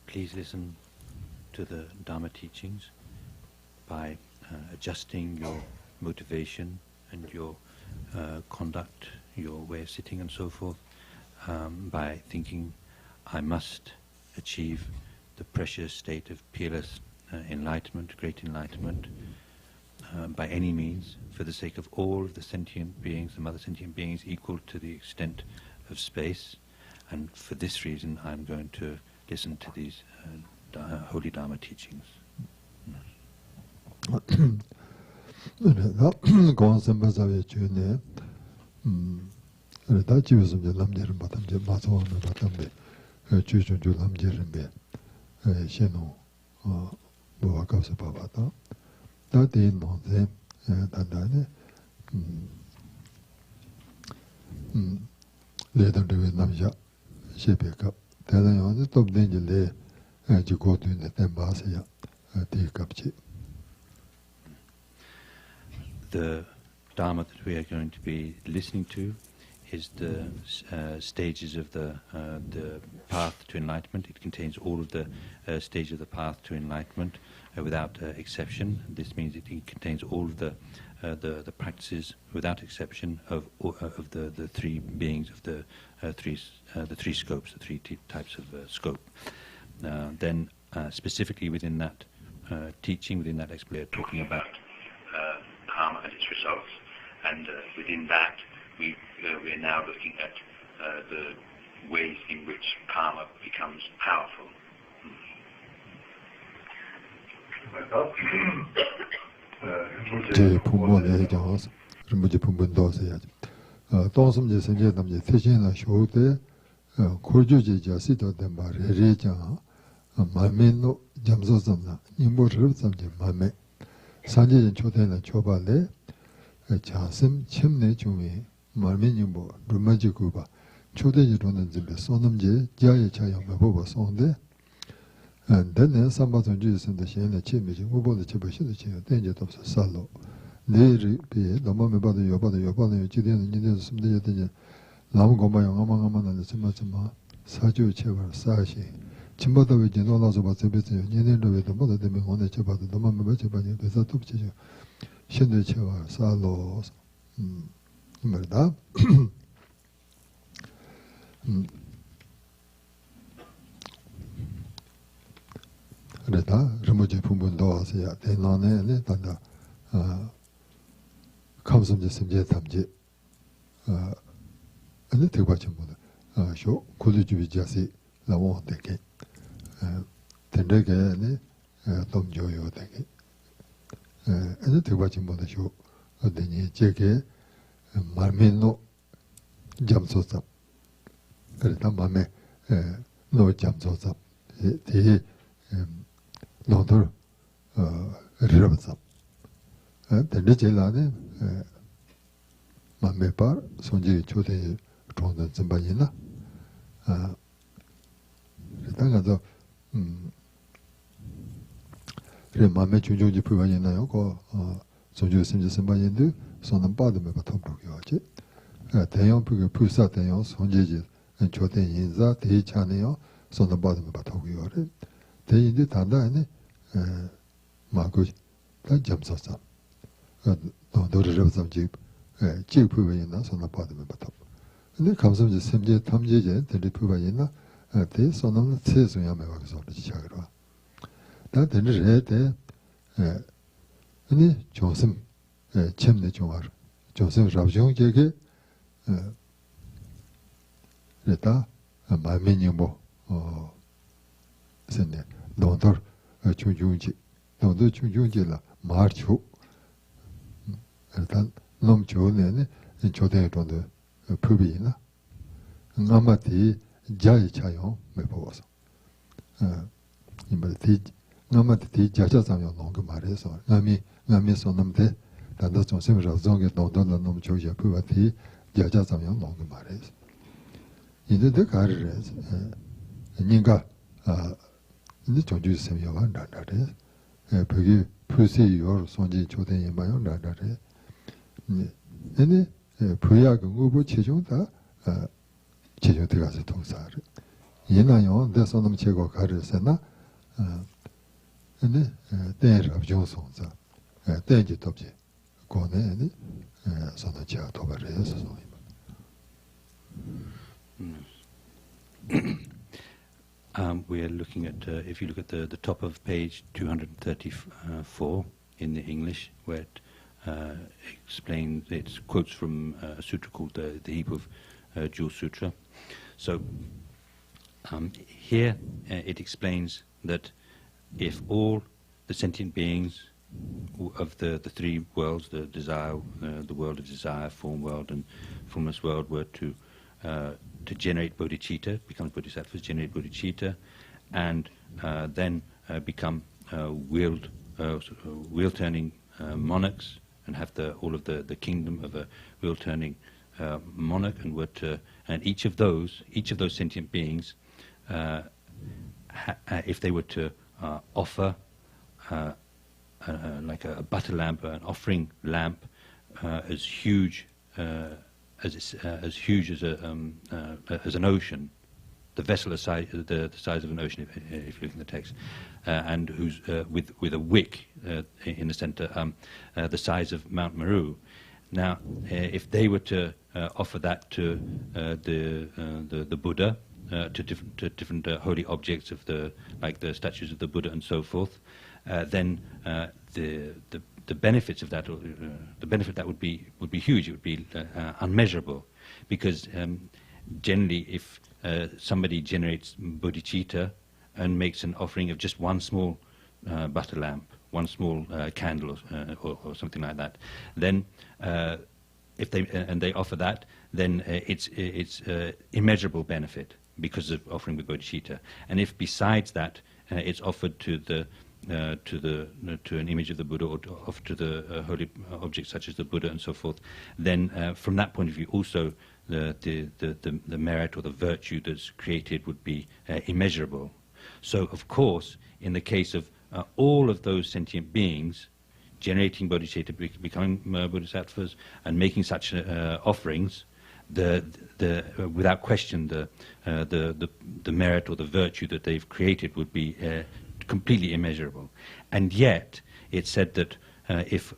Please listen to the Dharma teachings by adjusting your motivation and your conduct, your way of sitting and so forth, by thinking, I must achieve the precious state of peerless enlightenment, great enlightenment, by any means, for the sake of all of the sentient beings, the mother sentient beings, equal to the extent of space, and for this reason I'm going to listen to these holy Dharma teachings. The Dharma that we are going to be listening to is the stages of the path to enlightenment. It contains all of the stages of the path to enlightenment without exception. This means it contains all of the practices without exception of the three beings of the three scopes, the three types of scope. Then specifically within that teaching, within that explanation, talking about karma and its results, and within that we are now looking at the ways in which karma becomes powerful. 산지는 초대는 초발에 자심 침내 중에 말미님보 루마지고바 초대지로는 집에 소놈제 자의 차용 보고 소인데 근데 삼바존지선데 시에는 침미지 후보도 접으시도 지요 된제도 없어 살로 내리 비 너무 봐도 여봐도 지대는 니들 숨대야 되지 나무 고마요 아마아마는 정말 사주 체벌 사시 침보다 왜 지노나서 봤을 때 니네도 왜도 못 되면 오늘 쳐봐도 너무 봐봐니 그래서 톱치죠 신의 체벌 살로 말다 그래다 remoji 부분도 하세요. 대난에 단다 감성제 심제 담지 아니 되게 받침보다 쇼 고르주비자시 나와 되게 된데게네 동조요 되게 아니 되게 받침보다 쇼 어디니 제게 말면노 잠소사 그래다 맘에 노 잠소사 대 너들 리러버서 근데 제라네 맘메파 손지 초대 정도 좀 봐이나 일단가서 그래 맘에 중조지 부분이나요 그 손지 심지 선반인데 손은 빠르면 바텀록이었지 대형 그 불사 대형 손지지 초대 인자 대차네요 손은 빠르면 바텀록이어래 대인데 단단히 마고 다 점서서 너를 잡지 지부분이나 손나 받으면 받아 근데 감성지 심지 탐지제 대리부분이나 대 손은 세수야매 와서 시작으로 다 되는 때 아니 조심 쳔내 좋아 조심 잡종제게 그랬다 말면이 뭐 선네 너들 chunjunji. Nondo chunjunji la marchu. Ertan nom chone ne choden tonde pubina. Ngamati jai chayon me poso. Imbati ngamati jaja zamyo nong mare so. Ngami so namde danda chonsem razonge nondo la nom choja pubati jaja zamyo nong mare. Inde de karres. Ninga 이 전주 세미와 나다래 거기 표시요 손지 조대에 마요 나다래 네 부야가 우부 최종다 최종 들어가서 동사를 얘나요 대선놈 제거 가르세나 네 대럽 종송자 대지 dob지 고네니 선어지가 도발해서 we are looking at, if you look at the top of page 234 in the English, where it explains, it quotes from a sutra called the Heap of Jewel Sutra. So here it explains that if all the sentient beings of the three worlds, the desire, the world of desire, form world and formless world, were to generate bodhicitta, become bodhisattvas, generate bodhicitta, and then become wheel-turning monarchs, and have all of the kingdom of a wheel-turning monarch, and each of those sentient beings, if they were to offer like a butter lamp, an offering lamp, as huge as an ocean, the vessel the size of an ocean, if you look in the text, and who's with a wick in the center, the size of Mount Meru. Now, if they were to offer that to the Buddha, to different holy objects like the statues of the Buddha and so forth, then the benefits of that, the benefit that would be huge. It would be unmeasurable, because generally, if somebody generates bodhicitta and makes an offering of just one small butter lamp, one small candle, or something like that, then if they offer that, then it's immeasurable benefit because of offering with bodhicitta. And if besides that it's offered to an image of the Buddha, or to the holy objects such as the Buddha and so forth, then from that point of view also the merit or the virtue that's created would be immeasurable. So of course, in the case of all of those sentient beings generating bodhicitta, becoming bodhisattvas, and making such offerings, without question the merit or the virtue that they've created would be completely immeasurable. And yet it's said that if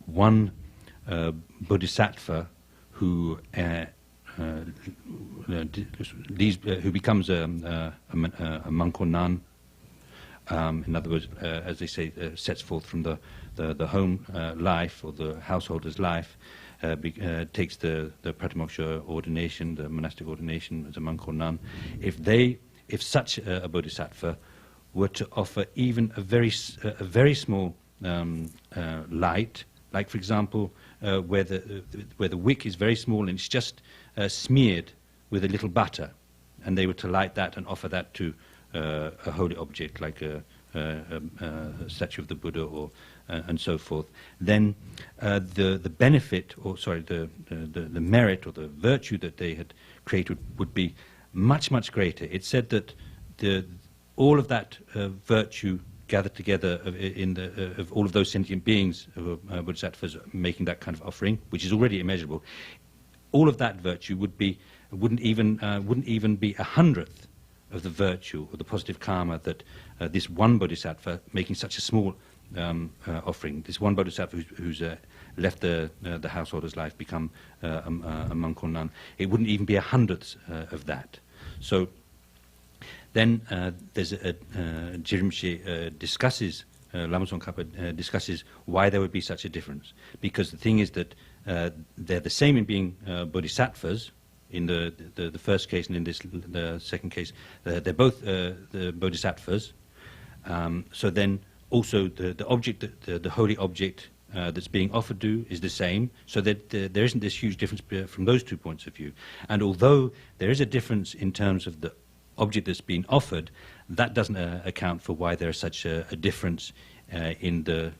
one bodhisattva who becomes a monk or nun, in other words, as they say, sets forth from the home life or the householder's life, takes the pratimoksha ordination, the monastic ordination as a monk or nun, if such a bodhisattva were to offer even a very small light, like for example where the wick is very small and it's just smeared with a little butter, and they were to light that and offer that to a holy object like a statue of the Buddha or and so forth, then the benefit, or sorry, the merit or the virtue that they had created would be much, much greater. It's said that all of that virtue gathered together of all of those sentient beings, bodhisattvas, making that kind of offering, which is already immeasurable, all of that virtue wouldn't even be 1/100th of the virtue or the positive karma that this one bodhisattva making such a small offering, this one bodhisattva who's left the householder's life, become a monk or nun, it wouldn't even be 1/100th of that. So then there's Jirimshe discusses, Lama Tsongkhapa discusses why there would be such a difference. Because the thing is that they're the same in being bodhisattvas in the first case, and in the second case they're both the bodhisattvas, So then also the object, the holy object that's being offered to is the same, so that there isn't this huge difference from those 2 points of view. And although there is a difference in terms of the object that's being offered, that doesn't account for why there's such a difference in the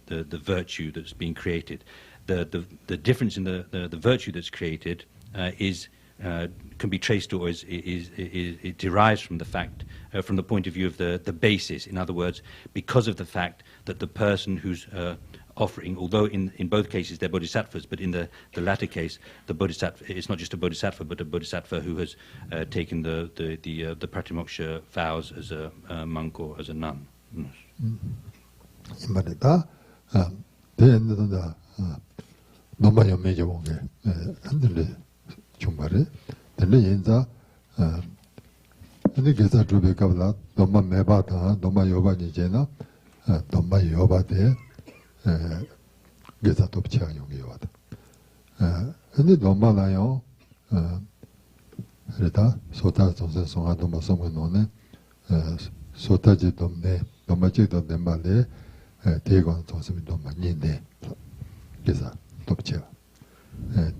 virtue that's being created. The difference in the virtue that's created can be traced to, or it derives from the fact, from the point of view of the basis. In other words, because of the fact that the person who's offering, although in both cases they're bodhisattvas, but in the latter case, the bodhisattva, it's not just a bodhisattva, but a bodhisattva who has taken the pratimoksha vows as a monk or as a nun. 중발에 근데 인자 근데 계산 주베 갑라 너무 매바다 너무 여바니제나 너무 여바데 계산 돕치아 용이와다 근데 너무 나요 그러다 소타 선생 송아도 마성원노네 소타지 dom네 너무 제도 nem발에 대건 선생님 너무 많이네 계산 돕치아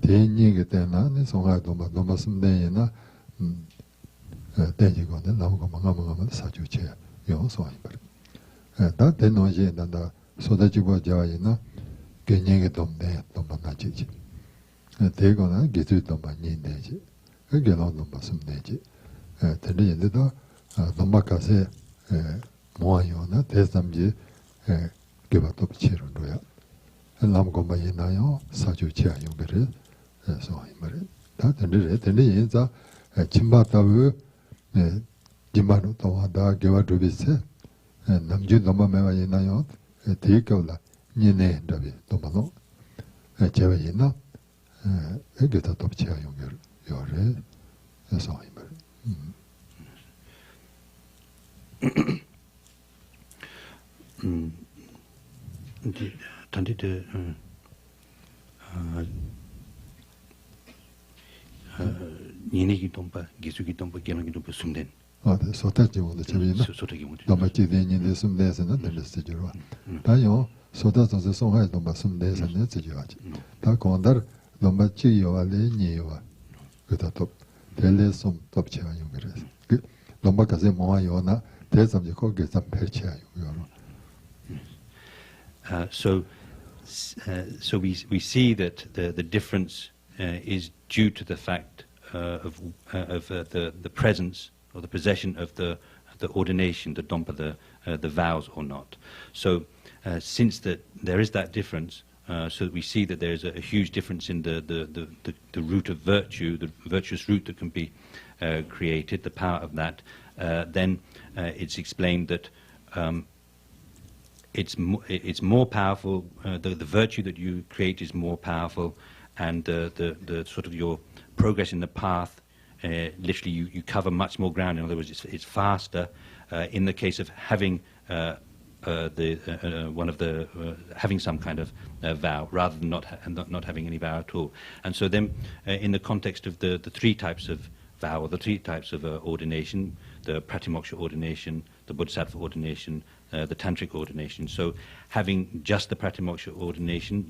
대인이 때나 송아도 너무 숨대이나 대지고는 나오고 망가망가면 사주체 요소이 버 다 대노지 난다 소다지고 자이나 개념이 dom네 너무 나지지 대거나 기술도 많이 내지 그게 너무 숨내지 대리인데도 너무 가세 모아요나 대삼지 개발도 치료로야 남고만 있나요? 사주치아 용거를 소이 말에 다 되는데 인자 침바다부 김바로 또하다 개발도 비세 남주 너무 매와 있나요? 대거라 니네 답이 또만도 제가 있나 이게 다 돕치아 용거를 요래 소이 말 단디드 니네기 돈바 기수기 돈바 게랑기 돈바 숨된 소타지고도 재미나 소타기 못 너무 지대니데 숨대서는 들렸어요. 다요 소타서 송할 돈바 숨대서는 지지하지. 다 건달 너무 지요알레 니요와 그다도 델레솜 돕치아 용그래서 그 너무 가세 모아요나 대삼지 거기에 잡 펼치아 용요. So we see that the difference is due to the fact of the presence or the possession of the ordination, the dompa, the vows or not. So since there is that difference, so that we see that there is a huge difference in the root of virtue, the virtuous root that can be created, the power of that, then it's explained that it's more powerful. The virtue that you create is more powerful, and the sort of your progress in the path. Literally, you cover much more ground. In other words, it's faster. In the case of having having some kind of vow, rather than not having any vow at all. And so then, in the context of the three types of vow, or the three types of ordination, the pratimoksha ordination, the bodhisattva ordination, the tantric ordination. So having just the pratimoksha ordination,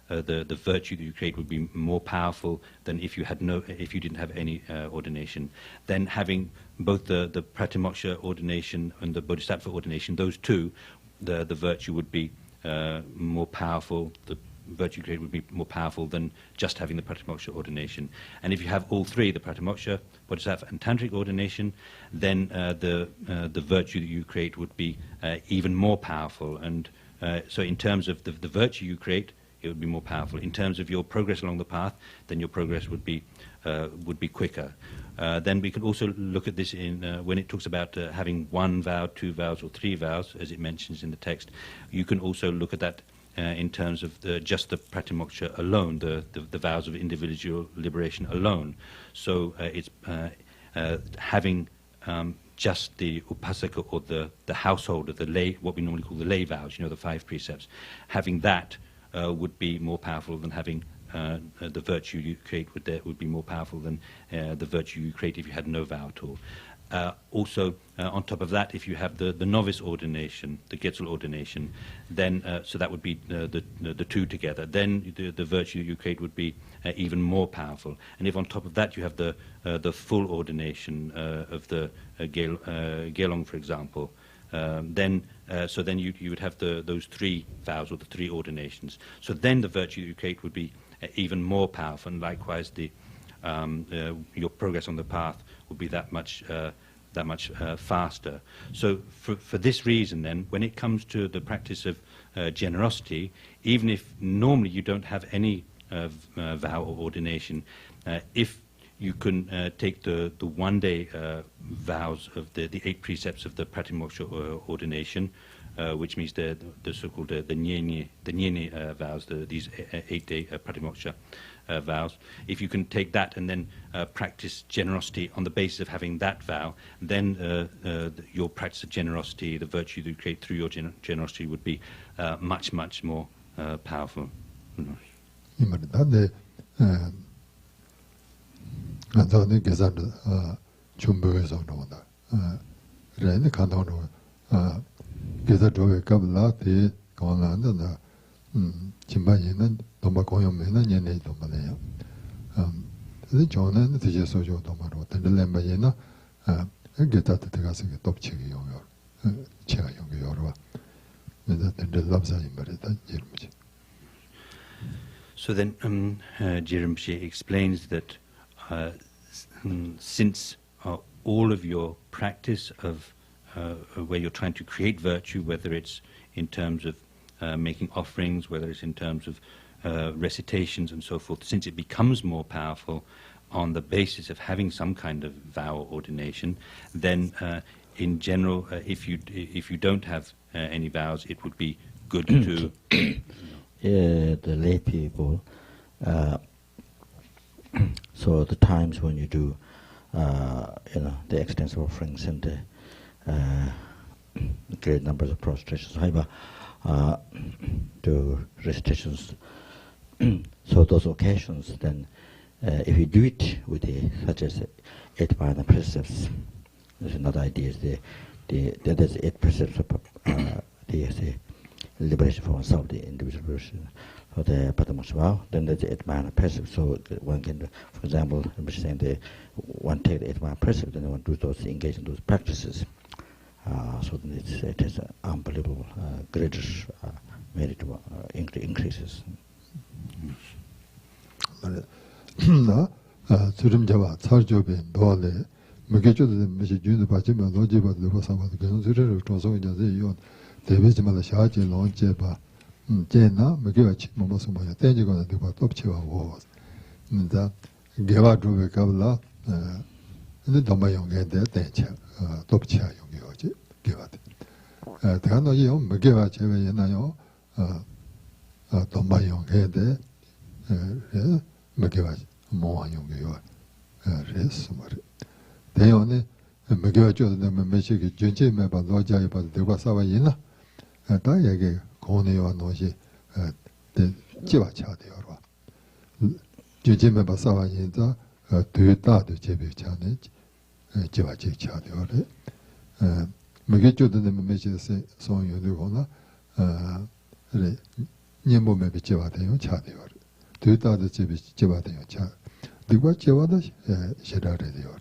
the virtue that you create would be more powerful than if you didn't have any ordination. Then having both the pratimoksha ordination and the bodhisattva ordination, those two, the virtue would be more powerful. The virtue created would be more powerful than just having the pratimoksha ordination. And if you have all three, the pratimoksha, bodhisattva and tantric ordination, then the virtue that you create would be even more powerful. And so in terms of the virtue you create, it would be more powerful. In terms of your progress along the path, then your progress would be quicker. Then we can also look at this in when it talks about having one vow, two vows, or three vows, as it mentions in the text. You can also look at that in terms of just the pratimoksha alone, the vows of individual liberation alone. So it's having just the upasaka, or the household of the lay, what we normally call the lay vows, the 5 precepts. Having that would be more powerful than having the virtue you create would be more powerful than the virtue you create if you had no vow at all. also, on top of that, if you have the novice ordination, the Getzel ordination, then so that would be the two together. Then the virtue that you create would be even more powerful. And if on top of that you have the full ordination of the Gelong, for example, then you would have those three vows or the three ordinations. So then the virtue that you create would be even more powerful, and likewise your progress on the path would be that much faster. So for this reason, then, when it comes to the practice of generosity, even if normally you don't have any vow or ordination, if you can take the one-day vows of the 8 precepts of the Pratimoksha ordination, which means the so-called the Nyeni vows, these 8-day Pratimoksha vows. If you can take that and then practice generosity on the basis of having that vow, then your practice of generosity, the virtue that you create through your generosity, would be much, much more powerful. So then Jirimshi explains that since all of your practice of where you're trying to create virtue, whether it's in terms of making offerings, whether it's in terms of recitations and so forth, since it becomes more powerful on the basis of having some kind of vow or ordination, then in general, if you don't have any vows, it would be good to the lay people. So the times when you do, the extensive offerings and the great numbers of prostrations, do recitations. So those occasions, then, if you do it with such as 8 minor precepts, there's another idea. There's 8 precepts of the liberation for oneself, the individual version. For the Patamoksha vow, then there's 8 minor precepts. So one can, for example, saying one take the 8 minor precepts, then one do those, engage in those practices. So then it has unbelievable greater merit increases. Surimjava, Sarjobe, Dole, Mugecho, the Meshijun, Pachima, Lojiba, the Wasama, the Ganzura, Tosoja, Devijama, Shaji, Lonjeba, Jena, Mugachi, Momosuma, Tenjigo, the Topchiva was. The Geva drove a Kabla, the Domayong and the Tencha, Topcha, Yogi, give it. Tano Yom, Mugeva Chevenayo, Domayong head, Mugeva, Moa Yogi, Res, they only Mugeva Jordan, Meshiki, Junji, Meba, Loja, but the Wasawa Yina, Tayage, Konio, Noji, the Chivacha, Junji Meba Sawa Yinza, Tuta, the Jebi Chanage, Chivachi Chadiore. Mugecho the Meshi song you do on Nemo maybe Chivatayo Chadior. Tuta the Chivatayo Chad. The what Chivada Shedarior.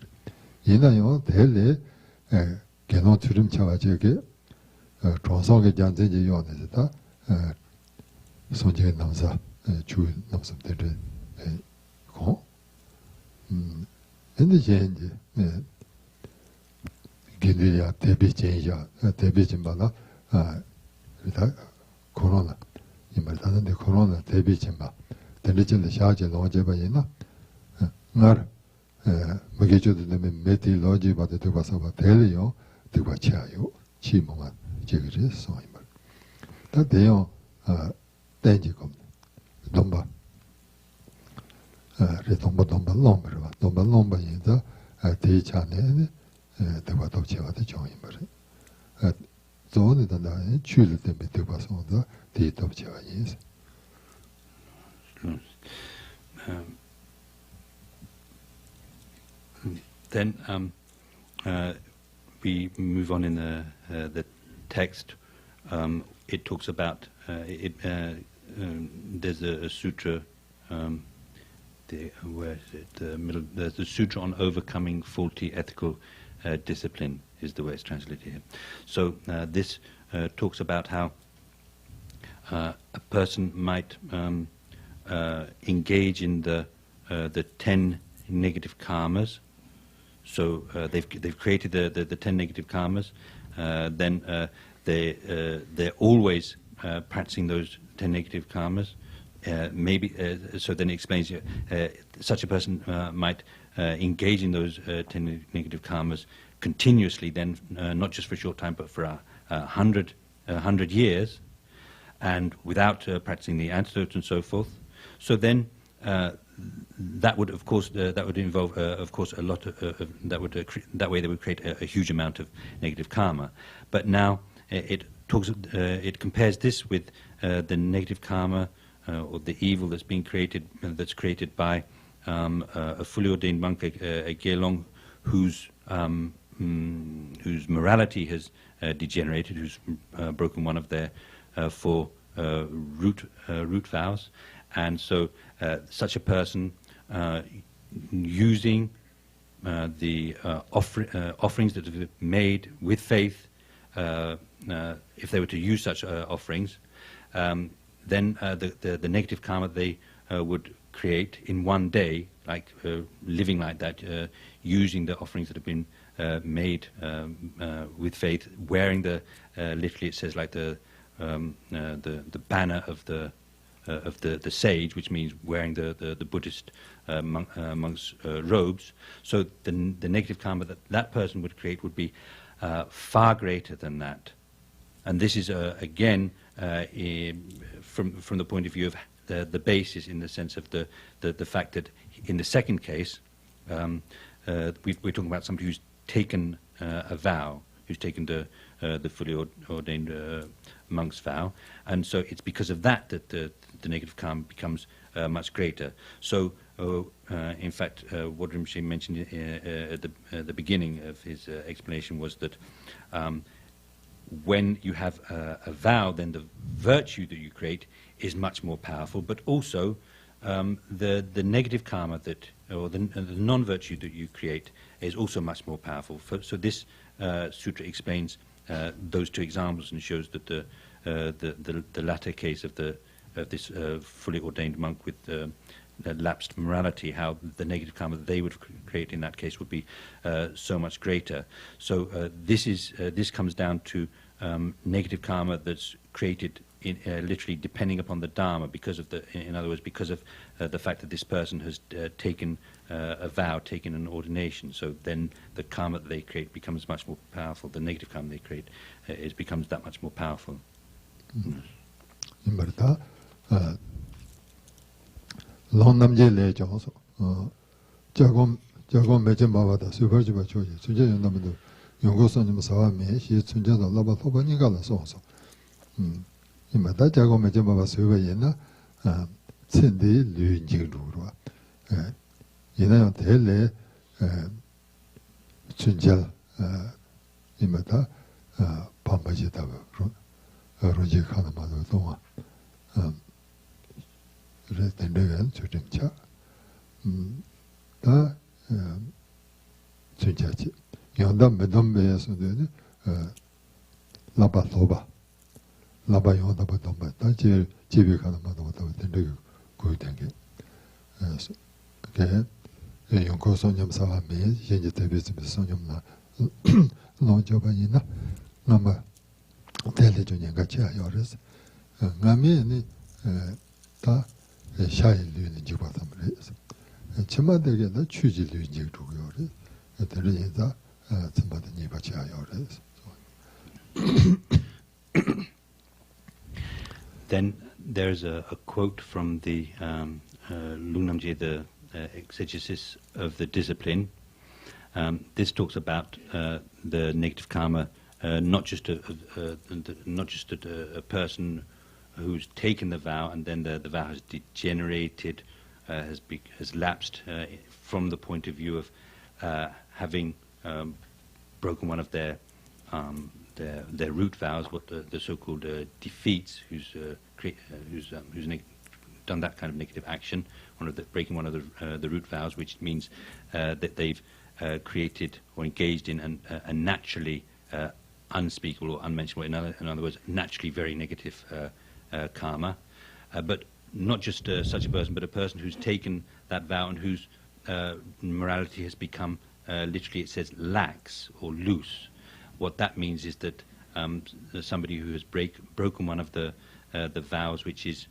Yinayo, Tele, Geno Turim Chavajeke, Transonga Janzi Yoneta, Sonja Namsa, Chu Namsa de Con. In the change, Gilia, Tebi Change, Tebi Chimbala, Corona. In my son, the Corona, Tebi Chimba, the little charge along Jabayina. Nar Mugecho the Meti Logi, but the Tubasava Telio, Tubachayo, Chimoma, Jigris, so that they are Dangicum, Domba. Retomba Domba Lomba in the Tichane, the Watopcheva, the Joimber. Zone than I choose the Bitubas on the Titopcheva is. Then we move on in the text. It talks about there's a sutra. Where is it? There's the sutra on overcoming faulty ethical discipline is the way it's translated here. So this talks about how a person might engage in the 10 negative karmas. So they've created the 10 negative karmas. Then they're always practicing those 10 negative karmas. So then it explains such a person might engage in those 10 negative karmas continuously, then not just for a short time, but for 100 years, and without practicing the antidotes and so forth. So then that would, of course, that would involve, of course, a lot of that would that way they would create a huge amount of negative karma. But now it compares this with the negative karma or the evil that's being created, by a fully ordained monk, a gelong, whose morality has degenerated, who's broken one of their 4 root vows, and so such a person using the offerings that have been made with faith, if they were to use such offerings, then the negative karma they would create in one day, like living like that, using the offerings that have been made with faith, wearing the literally it says like the banner of the sage, which means wearing the Buddhist monk's robes. So the negative karma that person would create would be far greater than that. And this is again from the point of view of the basis, in the sense of the fact that in the second case we're talking about somebody who's taken a vow, who's taken the fully ordained monk's vow, and so it's because of that that the negative karma becomes much greater. So in fact what Rinpoche mentioned at the beginning of his explanation was that when you have a vow, then the virtue that you create is much more powerful, but also the negative karma that, or the non-virtue that you create, is also much more powerful. So this sutra explains those 2 examples and shows that the latter case of this fully ordained monk with lapsed morality, how the negative karma that they would create in that case would be so much greater. So this comes down to negative karma that's created literally depending upon the Dharma, because of in other words, because of the fact that this person has taken a vow, taken an ordination. So then the karma that they create becomes much more powerful. The negative karma they create becomes that much more powerful. Long namje le jongso jagom meje mawada super jiba choje sunje yonamdo yongo sonjim sawa me shi sunje da laba thoba ni gala sonso imada jagom meje mawa super yena tsende lu jingruwa yena yon tele sunje imada pambaje da roje kana ma do donga retendegan chujingcha da chunchachi yanda medam beyaso de laba thoba laba yonda badamba da je jibe kana ma do da tendeg ku tenge so ke yonko sonyam sawa me yenje tebezi sonyam na no jobanina nama tele junyanga cha yores ngami ni ta 샤이 류는 지바담레스 chemadege다 추지 류지 두고요레 데르예다 츠마드니 바치아요레스. Then there's a quote from the Lungnamje, the exegesis of the discipline. This talks about the negative karma, not just a person who's taken the vow and then the vow has degenerated, has lapsed from the point of view of having broken one of their root vows, what the so-called defeats, who's done that kind of negative action, breaking one of the root vows, which means that they've created or engaged in a naturally unspeakable or unmentionable, in other words, naturally very negative karma. But not just such a person, but a person who's taken that vow and whose morality has become, literally it says, lax or loose. What that means is that somebody who has broken one of the vows, which is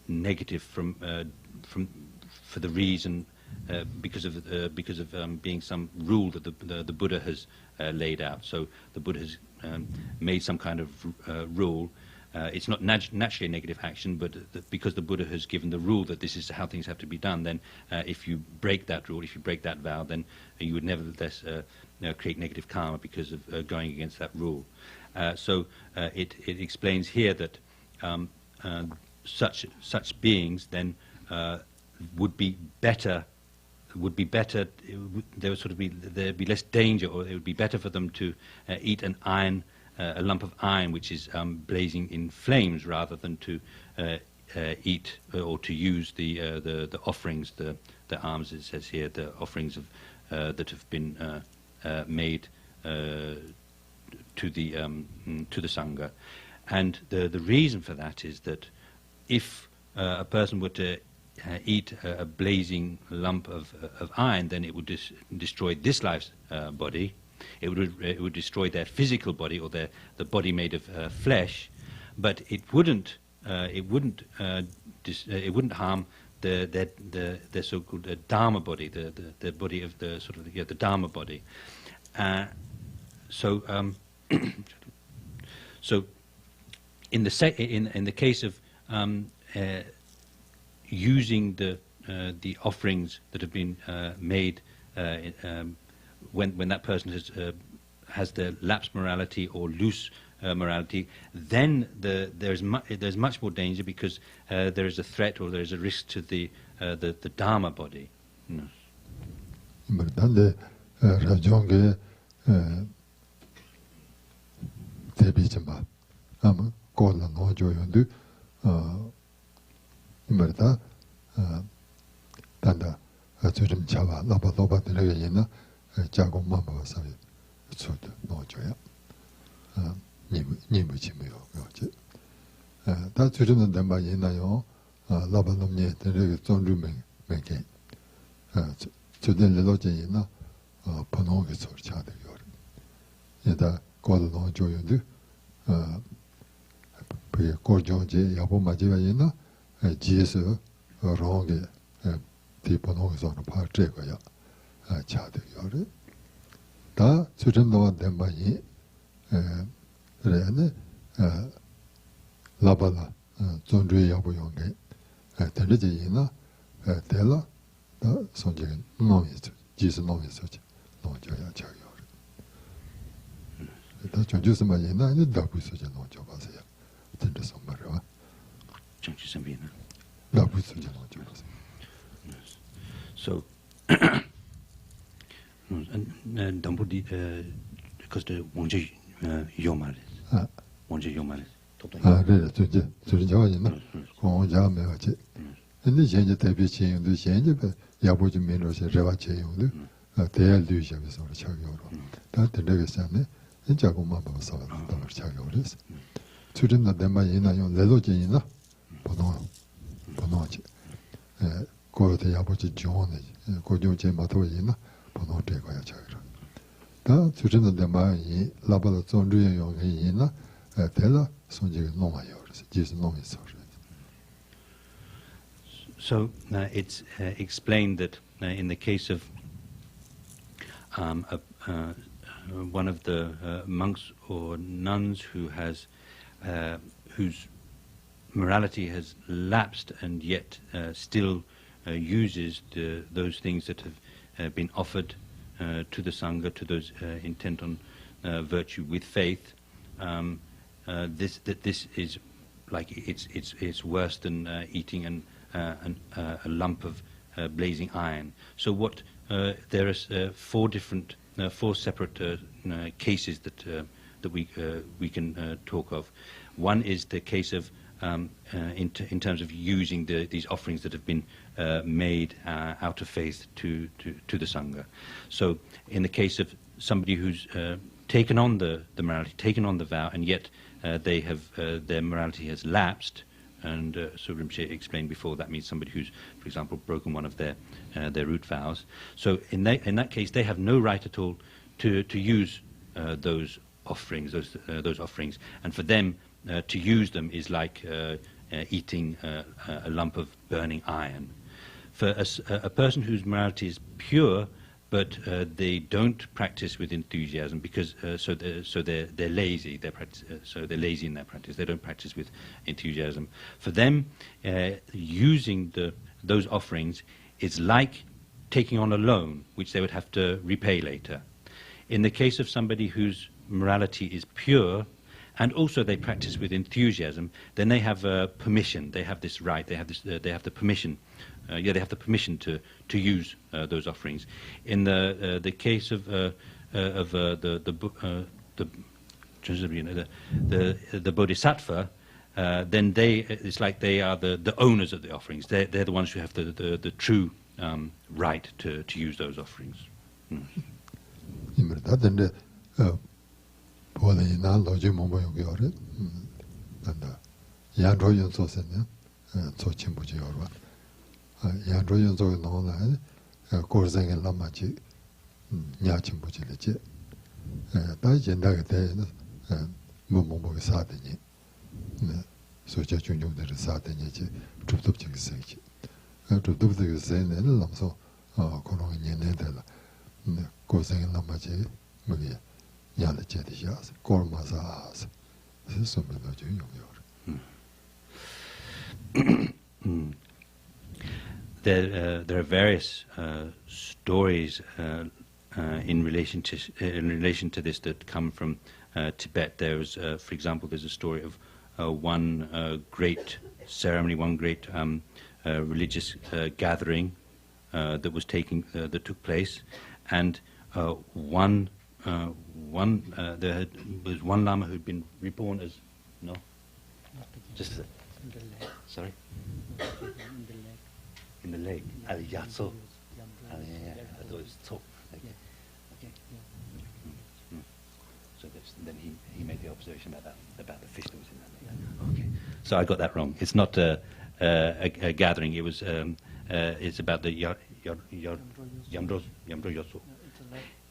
negative for the reason because of being some rule that the Buddha has laid out. So the Buddha has made some kind of rule. It's not naturally a negative action, but because the Buddha has given the rule that this is how things have to be done, then if you break that rule, if you break that vow, then you would nevertheless create negative karma because of going against that rule. So it explains here that such beings then would be better. There'd be less danger, or it would be better for them to eat a lump of iron which is blazing in flames, rather than to eat or to use the offerings, the alms, it says here, the offerings of that have been made to the Sangha. And the reason for that is that if a person were to eat a blazing lump of iron, then it would destroy this life's body. It would destroy their physical body, or the body made of flesh, but it wouldn't harm their so-called Dharma body, the body of the sort of the Dharma body. So in the case of using the offerings that have been made when that person has the lapsed morality or loose morality, then there's much more danger, because there is a threat or there is a risk to the Dharma body. So, because the Wonje Yomaris. Wonje Yomaris. And the change the pitching, the change of Yabuji Minos, Revache, they are Lucia or Chagoro. That the Legasane, and Jagoma Sava or Chagoris. Children of them by Inayon, Lelogina, Ponoche. Go to Yabuji John, Kojoje Matoina, Ponote Goyachagra. That children of them by Labala Zondri Yongina, Tella, Sonji no Mayors, Jesus no is. So it's explained that in the case of one of the monks or nuns whose morality has lapsed and yet still uses those things that have been offered to the Sangha, to those intent on virtue with faith, this is like it's worse than eating a lump of blazing iron. So there are 4 different four separate cases that we can talk of. One is the case of in terms of using these offerings that have been made out of faith to the Sangha. So in the case of somebody who's taken on the morality, taken on the vow, and yet they have their morality has lapsed, and so Rinpoche explained before, that means somebody who's, for example, broken one of their root vows. So in that case, they have no right at all to use those offerings, those offerings, and for them to use them is like eating a lump of burning iron. For a person whose morality is pure, but they don't practice with enthusiasm because so they're lazy. So they're lazy in their practice. They don't practice with enthusiasm. For them, using those offerings is like taking on a loan, which they would have to repay later. In the case of somebody whose morality is pure, and also they practice with enthusiasm, then they have permission. They have this right. They have this. They have the permission. They have the permission to use those offerings. In the case of the bodhisattva, then it's like they are the owners of the offerings. They're the ones who have the true right to use those offerings. 양조연 쪽에 나오는 고르생의 남마치 냐침 부지르지 다시 전다게 되는 뭐뭐뭐 사더니 소자 중용들을 사더니지 좁덥적이 세지 좁덥적이 세는 남서 그런 년에들 고르생의 남마치 뭐게 냐를 제디야스 고르마사스 스스로도 중용요 There are various stories in relation to this that come from Tibet. There was, for example, there's a story of one great ceremony, one great religious gathering that took place, and there was one lama who'd been reborn as sorry. In the lake, al-yatso. I thought it was top. So then he made the observation about the fish that was in that lake. Okay. So I got that wrong. It's not a gathering. It was it's about the Yamdro Yotso.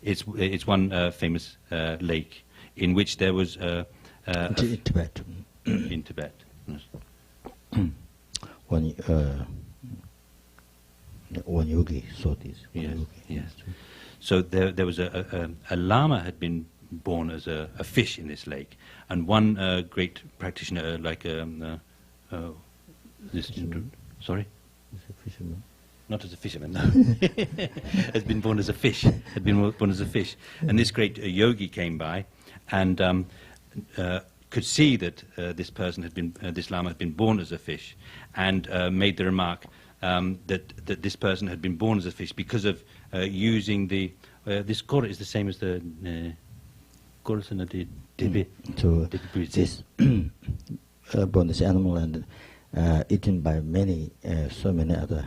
It's one famous lake in which there was in Tibet. In Tibet. One yogi saw this. Yes. So there was a lama had been born as a fish in this lake, and one great practitioner, like sorry, as a fisherman. Not as a fisherman, no. Has been born as a fish. Had been born as a fish, and this great yogi came by, and could see that this lama had been born as a fish, and made the remark. That this person had been born as a fish because of using this kora is the same as the kora the dibi. So this born this animal and eaten by so many other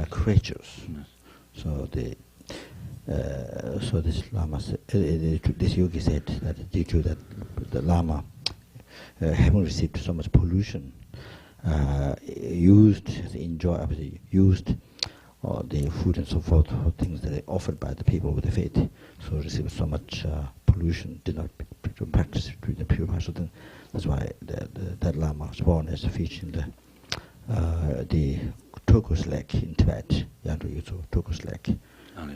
creatures. So this lama, this yogi said that due to that the lama having received so much pollution. Used the food and so forth, or things that are offered by the people with the faith, so received so much pollution, did not practice during the pure so then that's why that lama was born as a fish in the turquoise lake in Tibet, Yandro Yutsu, turquoise lake.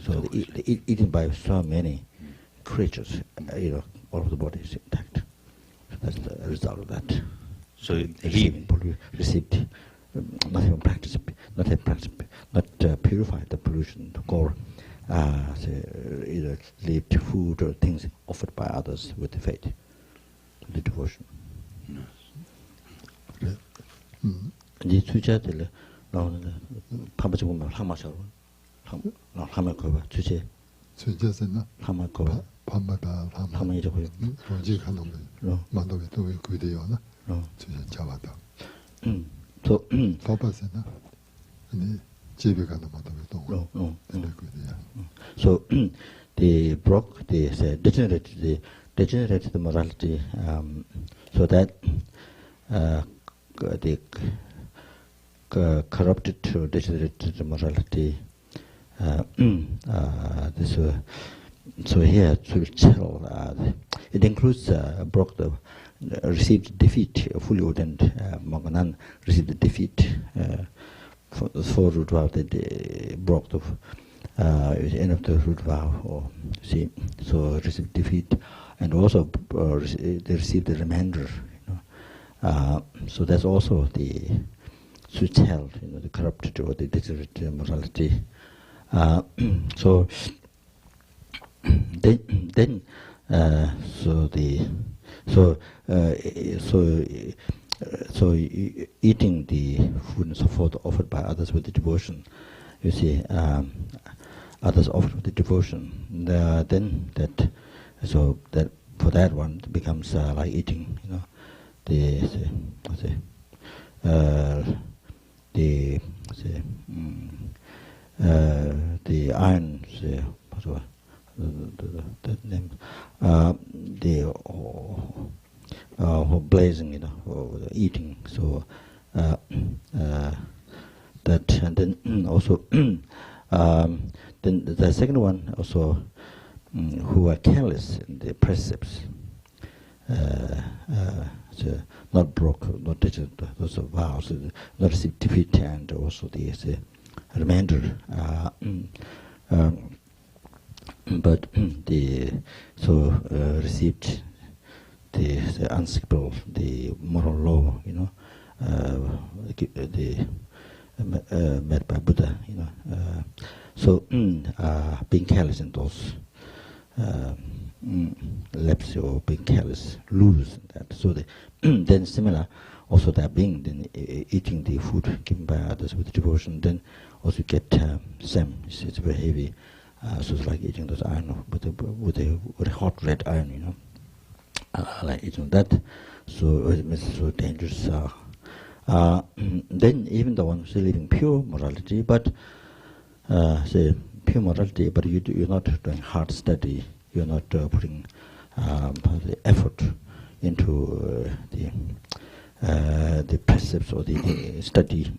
So eaten by so many creatures, all of the body is intact. So that's the result of that. So received not even practice, not purify the pollution to go either lived food or things offered by others with the faith, the devotion. 이 주제들 나오는 파바지 보면 항마셔, 항마 거봐 주제 순자세나 하마고 밤마다 하마이죠. 로지 가는 거 만도에 또 그대요나 순자 잡았다 또 더바세나 아니 집에 가는 만도에 또 그대야 so they broke the degenerated morality so that the corrupted to degenerated morality this so here to tell it includes broke the received defeat fully ordained Monganan received the defeat for root vow that they broke the end of the root vow or see so received defeat and also they received the remainder so that's also the switch held the corrupted or the degenerated morality so then so eating the food and so forth offered by others with the devotion, you see, others offered with the devotion, then that for that one it becomes like eating, the iron, the name, blazing, eating. So that, and then also, then the second one also, who are careless in the precepts, so not broke, not digital, those are vows, not received defeat, and also the remainder. But received the unskippable, the moral law, made by Buddha, so being careless in those lapse or being careless, lose that. So then similar, also that being then eating the food given by others with devotion, then also get same. It's very heavy. So it's like eating those iron with a hot red iron, like eating that. So it's so dangerous. Then even the one still living pure morality, but say pure morality, but you're not doing hard study. You're not putting the effort into the precepts or the study,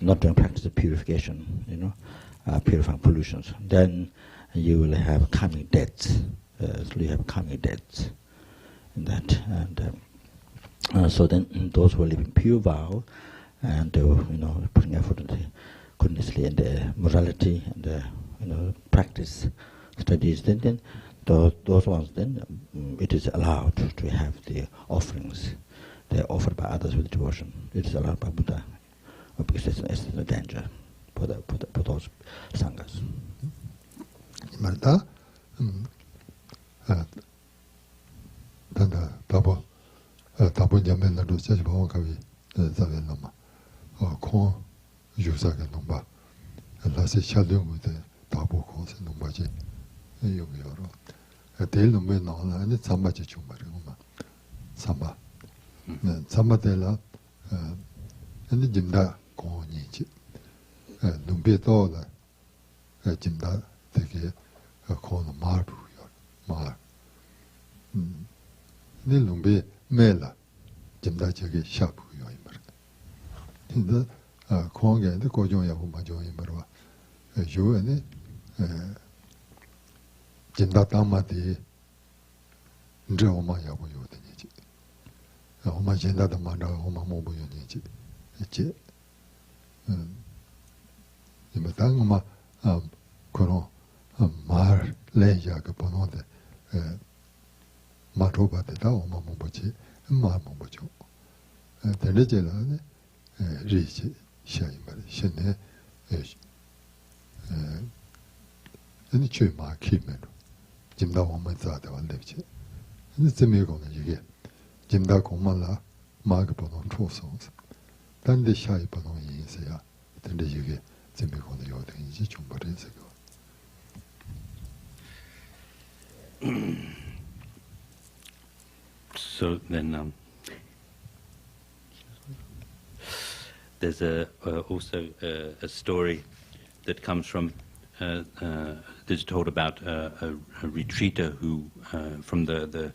not doing practice of purification, purifying pollutions. Then you will have coming deaths. So you have coming deaths in that. And so then those who are living pure vow and putting effort continuously in the morality and the practice studies, then those ones, then it is allowed to have the offerings. They are offered by others with devotion. It is allowed by Buddha because it's a danger for those sanghas. 말다 단다 다보 냠멜라도 세지 보고 가비 자벨나마 코 유사가 nomba 라세 샤르무데 다보 코세 nomba지 요요로 될 nombe 나나 아니 참마지 좀 말이고만 참마 참마데라 아니 짐다 고니지 nombe 또라 짐다 되게 코는 말부요 말 네 nombe 매라 짐다 저기 샤부요 이 말. 근데 공원에도 고정하고 맞아요 말와 요에네 진다 담마디 이제 오마야고 요되지 오마 진다도 만다 오마 뭐 보여니지 이제 이마 당마 그런 말 레이자가 보는데 마토바데다 오마 뭐 보지 말 뭐 보죠 데레제라네 리지 샤이마리 신네 아니 최마 키메로 짐다 오면 자다 완데지 근데 재미고는 이게 짐다 공만라 마그 보는 초소스 단데 샤이 보는 인세야 근데 이게 재미고는 요든지 좀 버리세요 So then there's also a story that comes from that's told about a retreater who from the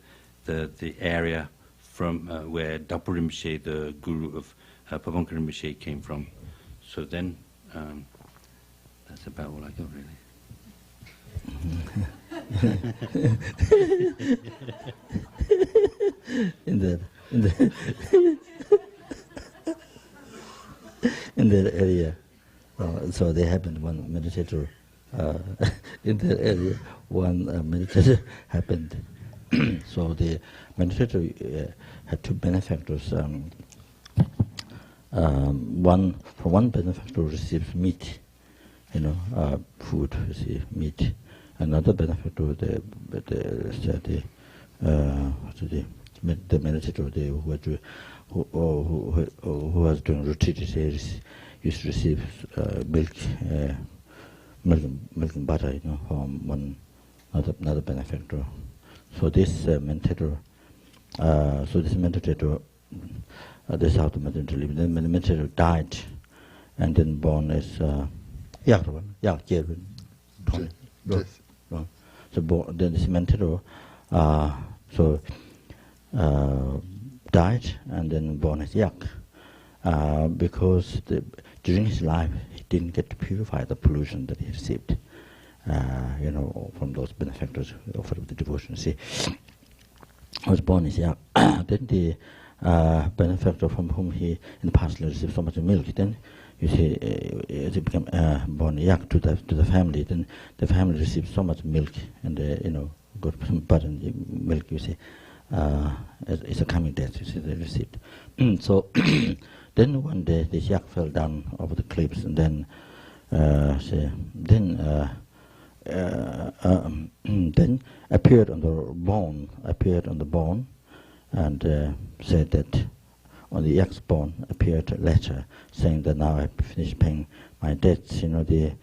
area from where Dapu Rinpoche, the guru of Pavanka Rinpoche, came from. So then that's about all I got, really. in that area, so there happened one meditator. In that area, one meditator happened. So the meditator had two benefactors. One benefactor receives meat, food, meat. Another benefactor, the meditator, who was doing retreat, used to receive milk and butter, from another benefactor. So this meditator, this is how the meditator lived. Then the meditator died, and then born as So then this meditator died and then born as yak, because during his life he didn't get to purify the pollution that he received, from those benefactors who offered the devotion. See, he was born as yak. Then the benefactor from whom he in the past received so much milk, then you see, as he became born yak to the family, then the family received so much milk and got some butter and milk. You see, it's a coming death. You see, they received. So then one day this yak fell down over the cliffs, and then then appeared on the bone, and said that on the yak's bone appeared a letter saying that now I've finished paying my debts. The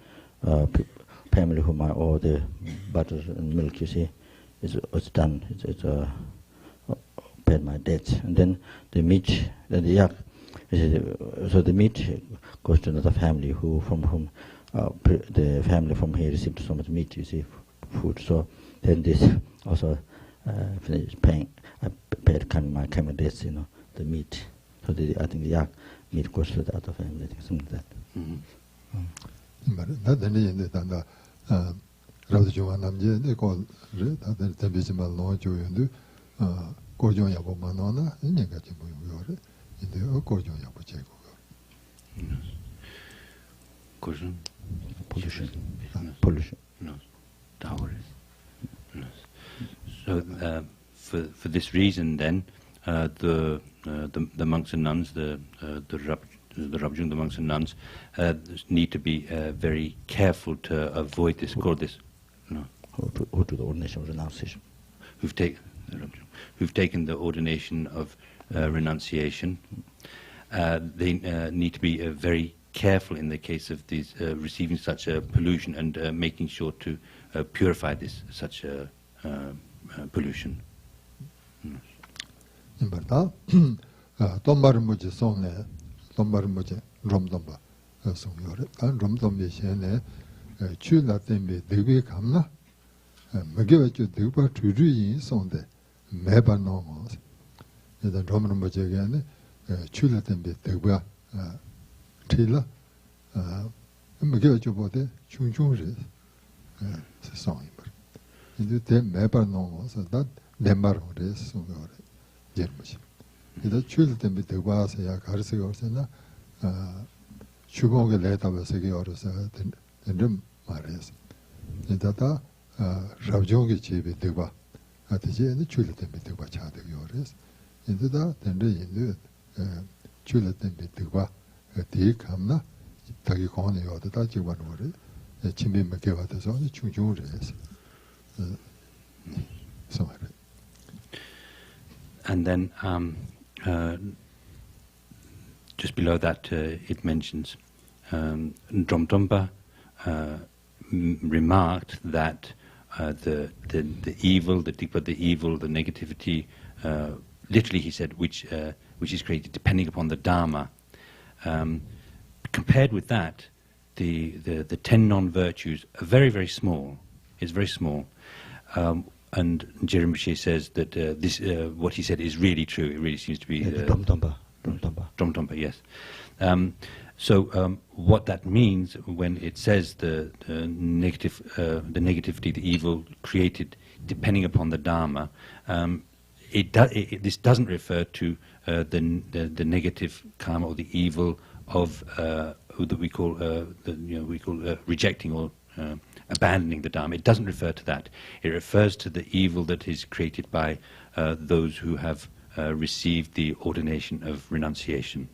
family whom I owe the butter and milk, you see, it's done. It's paid my debts. And then the meat, then the yak, so the meat goes to another family from whom the family from here received so much meat, you see, food. So then this also finished paying. I paid my coming debts, the meat. So I think the yak meat goes to the other family, I think, something like that. But that then in the Tanda Rajuanamje, they call that the visible law joined Gorjon Yabo Manona, and Yagajibu in the Gorjon Yabo Jago. Pollution. No. Dowry. No. So for this reason, then the monks and nuns, the Rabjung, the monks and nuns, need to be very careful to avoid this. Called this. No. Who do the ordination of renunciation? Who've taken the ordination of renunciation. They need to be very careful in the case of these receiving such a pollution and making sure to purify this such a pollution. Imbarta, Tombarmuji Sone, Tombarmuji, Romdomba, Sonyore, and Romdombi Shene, Chula Tembe, Devi Kamna, Magivachu Dupa to Ruin Sonde, Meba Nomos, the Romdombaji again, Chula Tembe, Degua, Tila, Magivachu Bode, Chung Chung, Song. In the Meba Nomos, that Dembar is Sonyore. 이제 출을 때 밑에 와서 야 가르치고 오잖아. 주공에 내다가 세계 어려서 된 말이었어. 이제다 라우종의 집에 되고 아티제 이제 출을 때 밑에 와 차되고 어려서. 이제다 된데 이제 출을 때 밑에 와 뒤에 감나 자기 공원에 어디다 지고 가는 거를 침비 몇개 받아서 중중을 해서. 소말을 And then just below that it mentions Dromtompa remarked that evil, the deeper the evil, the negativity. Literally, he said, which is created depending upon the Dharma. Compared with that, the 10 non-virtues are very, very small. It's very small. And Rinpoche says that this what he said is really true. It really seems to be Dromtompa, yes. So what that means when it says the negativity, the evil created depending upon the Dharma, this doesn't refer to the negative karma or the evil of that we call rejecting or abandoning the Dharma. It doesn't refer to that. It refers to the evil that is created by those who have received the ordination of renunciation.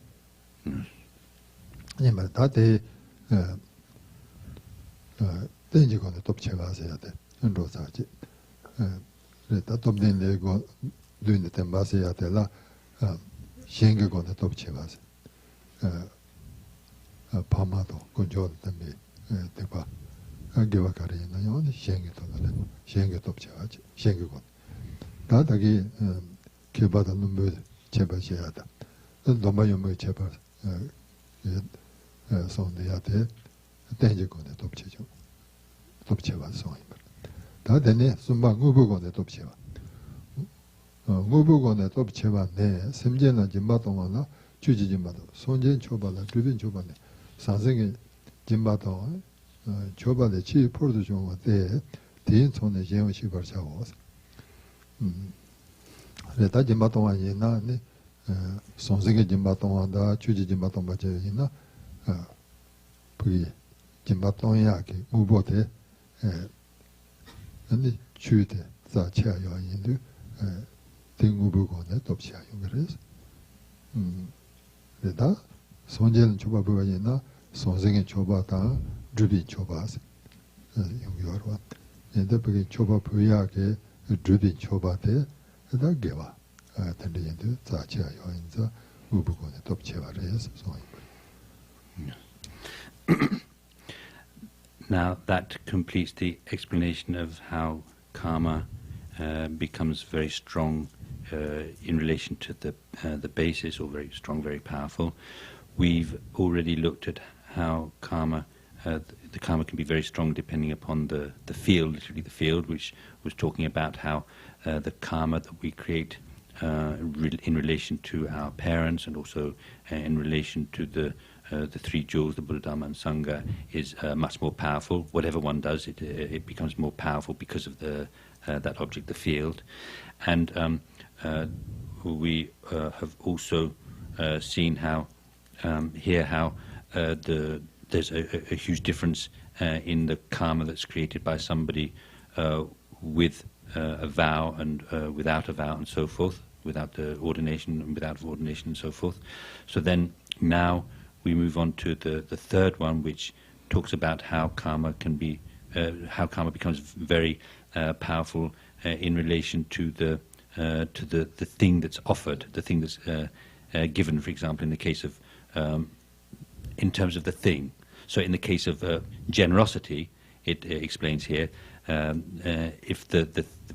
Now that completes the explanation of how karma becomes very strong in relation to the basis, or very strong, very powerful. We've already looked at how karma, the karma can be very strong depending upon the field, literally the field, which was talking about how the karma that we create in relation to our parents and also in relation to the three jewels, the Buddha, Dharma and Sangha, is much more powerful. Whatever one does, it becomes more powerful because of that object, the field. And we have also seen how there's a huge difference in the karma that's created by somebody with a vow and without a vow and so forth, without the ordination and without ordination and so forth. So then now we move on to the third one, which talks about how karma can be, how karma becomes very powerful in relation to the thing that's offered, the thing that's given. For example, in the case of, in terms of the thing. So in the case of generosity, it explains here, if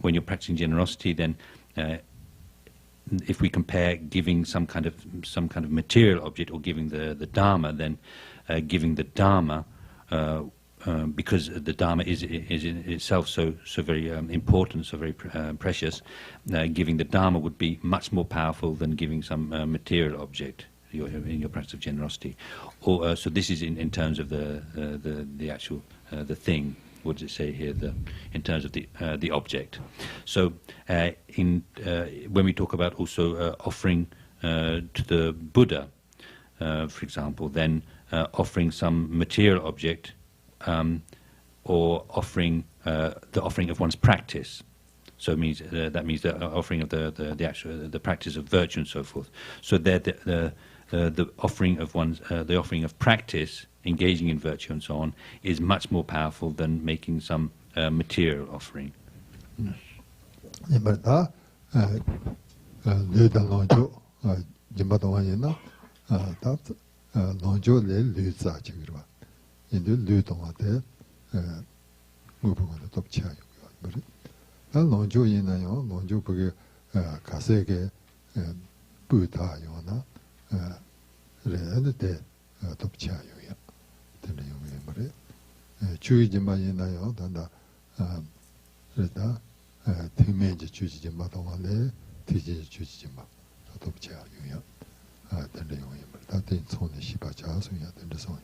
when you're practicing generosity, then if we compare giving some kind of material object or giving the Dharma, then giving the Dharma, because the Dharma is in itself so very important, so very precious, giving the Dharma would be much more powerful than giving some material object in your practice of generosity. Or so this is in terms of the actual the thing. What does it say here? In terms of the object. So when we talk about also offering to the Buddha, for example, then offering some material object, or offering the offering of one's practice. So it means that means the offering of the actual the practice of virtue and so forth. So the offering of one's the offering of practice, engaging in virtue and so on, is much more powerful than making some material offering. 그래. 다 논조 있나요? 논조 그게 가세게 부다요나 레는데 덮치아요야. 되는 용이 말이야. 주의지만 있나요? 단다 그러다 대면지 주지지 마동안에 뒤지 주지지 마. 덮치아요야. 되는 용이 말이야. 다된 손에 시바자소야 되는 손.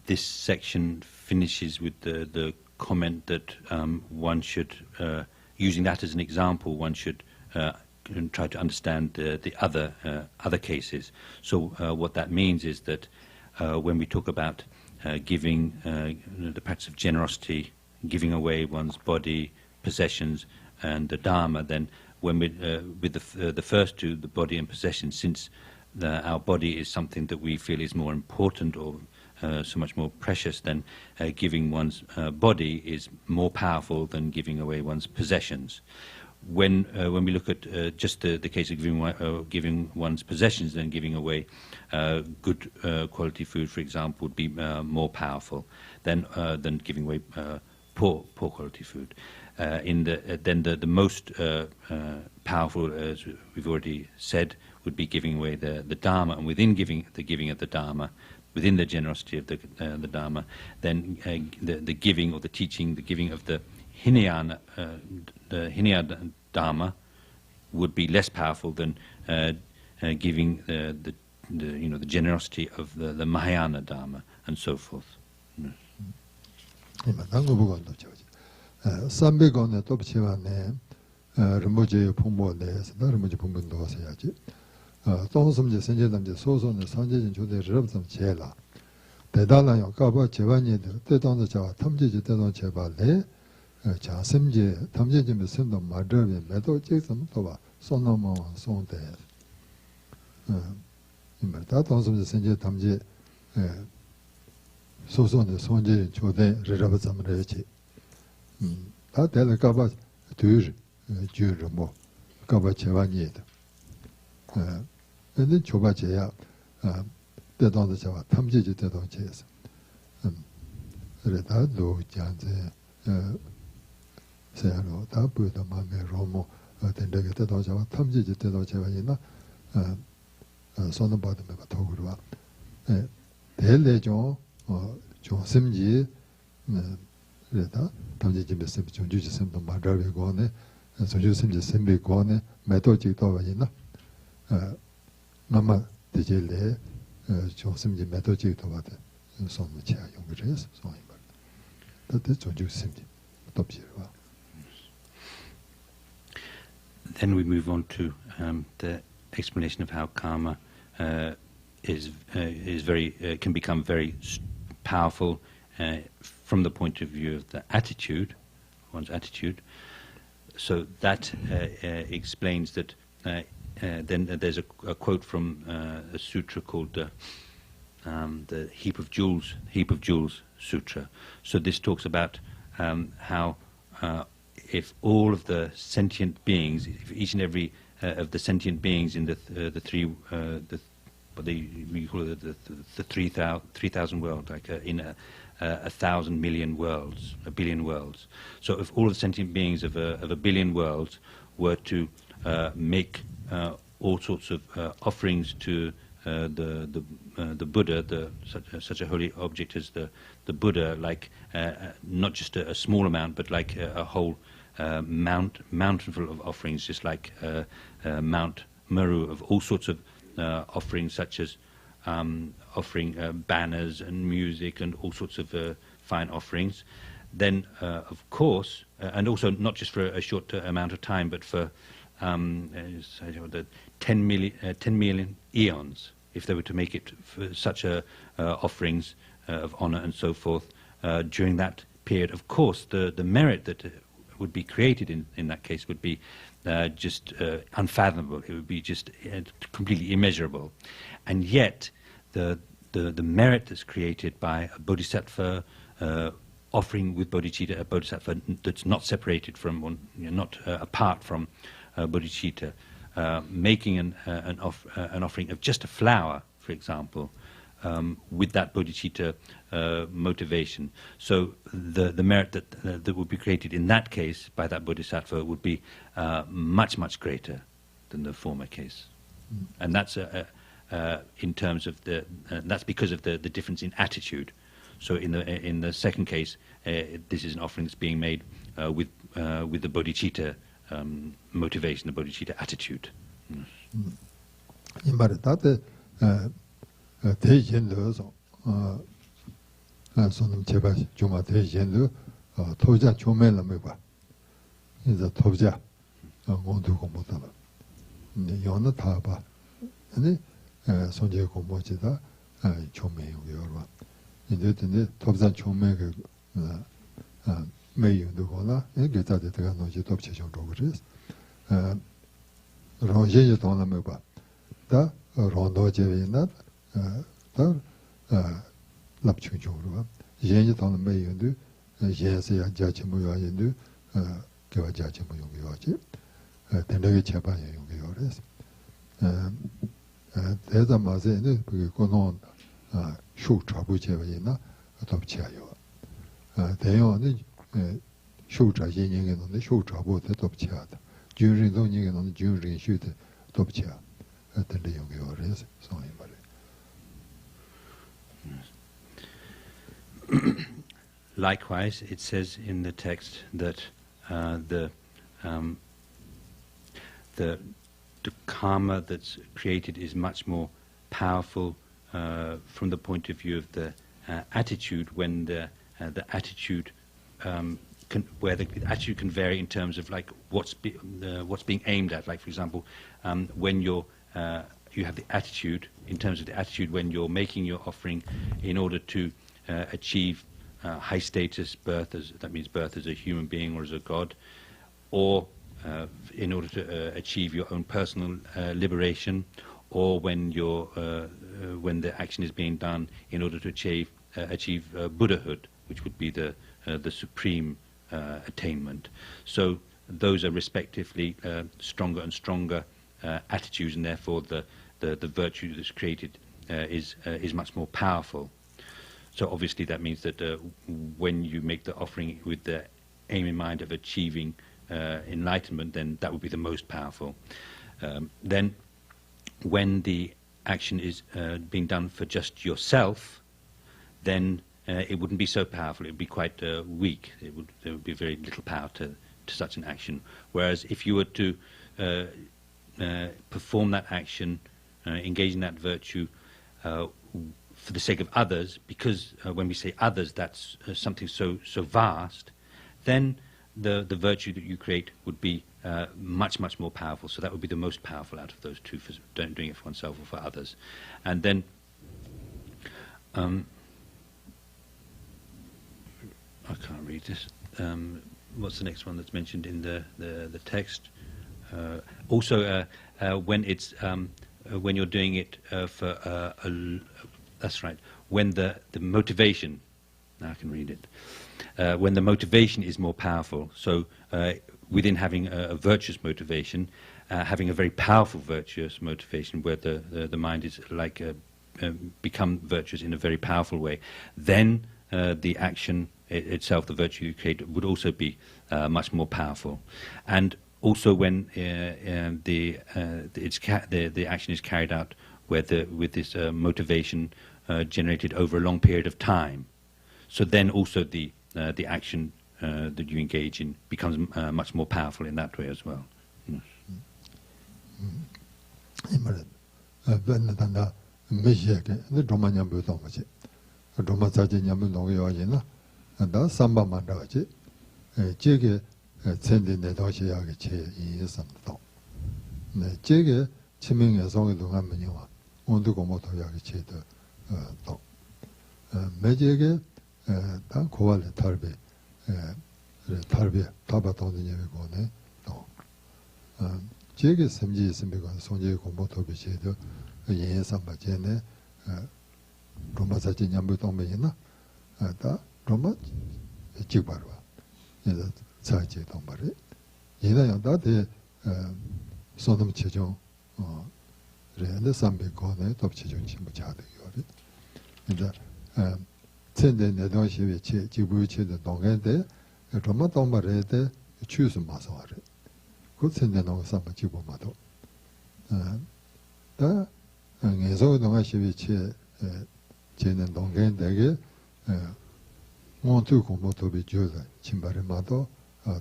This section finishes with the comment that one should, using that as an example, one should try to understand the other cases. So what that means is that when we talk about giving, the practice of generosity, giving away one's body, possessions, and the Dharma, then when we, with the first two, the body and possessions, since our body is something that we feel is more important or so much more precious, then giving one's body is more powerful than giving away one's possessions. When we look at just the case of giving one's possessions, then giving away good quality food, for example, would be more powerful than giving away poor quality food. Then the most powerful, as we've already said, would be giving away the Dharma, and within the giving of the Dharma, within the generosity of the Dharma, then the giving or the teaching, the giving of the Hinayana Dharma would be less powerful than giving the generosity of the Mahayana Dharma, and so forth. 삼백원에 또 붙이면네 르모제 풍모네 르모제 풍분도 와서야지 동섬제 선제담제 소소는 선제진 조대 르럽섬 제라 대단하요 까봐 제반이들 때동도 자와 탐제지 때동 제발래 자섬제 탐제지면 선도 마르베 매도 찍섬 또봐 손놈어 손대 이말다 동섬제 선제 탐제 소소는 선제 조대 르럽섬 르지 다 대를 까봐 둘 주르 뭐 까봐 제반이다 근데 줘봐줘야 때동도 자와 탐지지 때동 제에서 그래다 노장제 세로 다 보다 마음에 로모 된다게 때동 자와 탐지지 때동 제반이나 손을 받으면 도구로 와 대례죠 조심지 그래다 탐지지 메시지 존주지 셈도 말하고 거네 존주심지 셈비 거네 매도지 도와이나 아마 되질래 조심지 매도지 도와데 손무치야 용그래서 손이 말 그때 존주심지 돕지와 Then we move on to the explanation of how karma is very can become very powerful from the point of view of the attitude, one's attitude. So that explains that. Then there's a quote from a sutra called the Heap of Jewels Sutra. So this talks about how if all of the sentient beings, if each and every of the sentient beings in the 3,000 worlds, like in 1,000 million worlds, a billion worlds. So if all of the sentient beings of a billion worlds were to make all sorts of offerings to the Buddha, such a holy object as the Buddha, like not just a small amount, but like a whole mountainful of offerings, just like Mount Meru, of all sorts of offerings, such as offering banners and music and all sorts of fine offerings. Then, of course, and also not just for a short amount of time, but for the 10 million eons, if they were to make it for such offerings of honor and so forth during that period. Of course, the merit that would be created in that case would be just unfathomable. It would be just completely immeasurable. And yet, the merit that's created by a bodhisattva offering with bodhicitta, a bodhisattva that's not separated from one, not apart from bodhicitta, making an offering of just a flower, for example, with that bodhicitta motivation. So the merit that would be created in that case by that bodhisattva would be much, much greater than the former case. And that's in terms of that's because of the difference in attitude. So in the second case, this is an offering that's being made with the bodhicitta motivation, the bodhicitta attitude. 손님 제발 좀 대신도 토자 조매를 봐. 이제 토자 모두 공부다. 근데 연어 다 봐. 근데 손제 공부지다 조매요 여러. 이제 토자 조매가 매유도 거나 이게 다들 내가 너지 덮쳐 좀 그랬어. 로제에 돈을 봐. 다 론도제에나 다 납충적으로 얘기 더는 매연도 예세야 자체모여인도 그와 자체모여지 대내게 제반에 용기요래서 대다 마세는 그 고노 쇼트하고 제반이나 덮치아요 대요는 쇼트하 얘기는 쇼트하고 덮치아다 주rin도 얘기는 주rin 쇼트 덮치아 대내 용기요래서 소위 말해. Likewise, it says in the text that the karma that's created is much more powerful from the point of view of the attitude, when the attitude where the attitude can vary in terms of like what's being aimed at. Like for example, when you have the attitude, in terms of the attitude when you're making your offering in order to achieve high status birth, that means birth as a human being or as a god, or in order to achieve your own personal liberation, or when the action is being done in order to achieve Buddhahood, which would be the supreme attainment. So those are respectively stronger and stronger attitudes, and therefore the virtue that's created is much more powerful. So obviously that means that when you make the offering with the aim in mind of achieving enlightenment, then that would be the most powerful. Then when the action is being done for just yourself, then it wouldn't be so powerful. It would be quite weak. There would be very little power to such an action. Whereas if you were to perform that action, engage in that virtue for the sake of others, because when we say others, that's something so vast, then the virtue that you create would be much, much more powerful. So that would be the most powerful out of those two, for doing it for oneself or for others. And then I can't read this. What's the next one that's mentioned in the text? Also, when it's when you're doing it for that's right. When the motivation, now I can read it. When the motivation is more powerful, so within having a virtuous motivation, having a very powerful virtuous motivation, where the mind is like become virtuous in a very powerful way, then the action itself, the virtue you create, would also be much more powerful. And also when the action is carried out with this motivation generated over a long period of time, so then also the action that you engage in becomes much more powerful in that way as well. 매제게 다 고발에 탈베 타바 돈이냐고 거네 또 제게 섬지 있으면 손제 공부 도비제도 예산 바제네 로마사지 냠부 동메이나 다 로마 지바로 이제 자제 동바리 얘는 다데 손음 체조 레네 삼백 거네 덮치죠 침부 자대요 이제 천대 내동 시비 체 지부체의 동간데 정말 동말에데 추스 마서와래 그 천대 나고 삼바 지부마도 다 예서 동안 시비 체 제는 동간데게 원투 공부도 비교다 침바르마도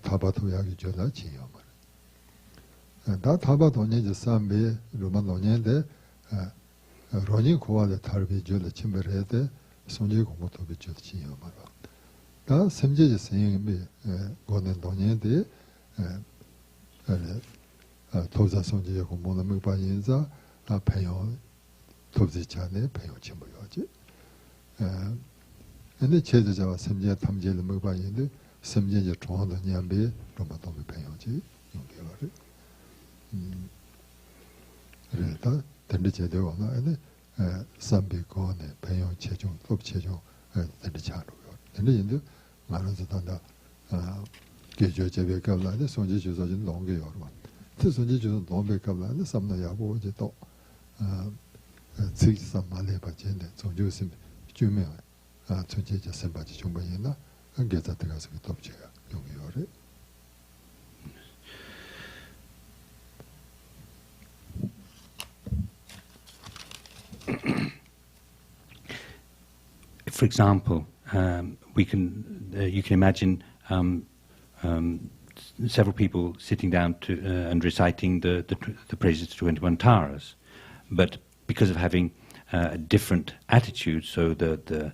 타바도 야기 줘다 지요 말. 다 타바도 이제 삼베 로만 논인데 로니 고아의 탈비 줘다 침바르에데 손지 공부도 비교다 지요 말. 다 semjeje 생이 고는 논인데 도자 손지 공부는 뭐 봐인자 배요 도지자네 배요 침보요지. 근데 제자와 semje 탐제를 뭐 봐인데 semjeje 좋아하는 냠베 로마도 배요지 용계가를. 그래다 된데 제대로 하나 근데 삼비고네 배요 체중 톱 체중 된데 잘로요. 근데 이제 말아서 단다 계절 제배 갑라데 손지 주서진 농게 여러분. 그 손지 주서 농배 갑라데 삼나 야고 이제 또 직사 말해 봐진데 손주심 주면 전체적 선바지 정보이나 한계자 들어가서 그 톱제가 용이요래. For example, you can imagine several people sitting down and reciting the praises to 21 Taras, but because of having a different attitude, so the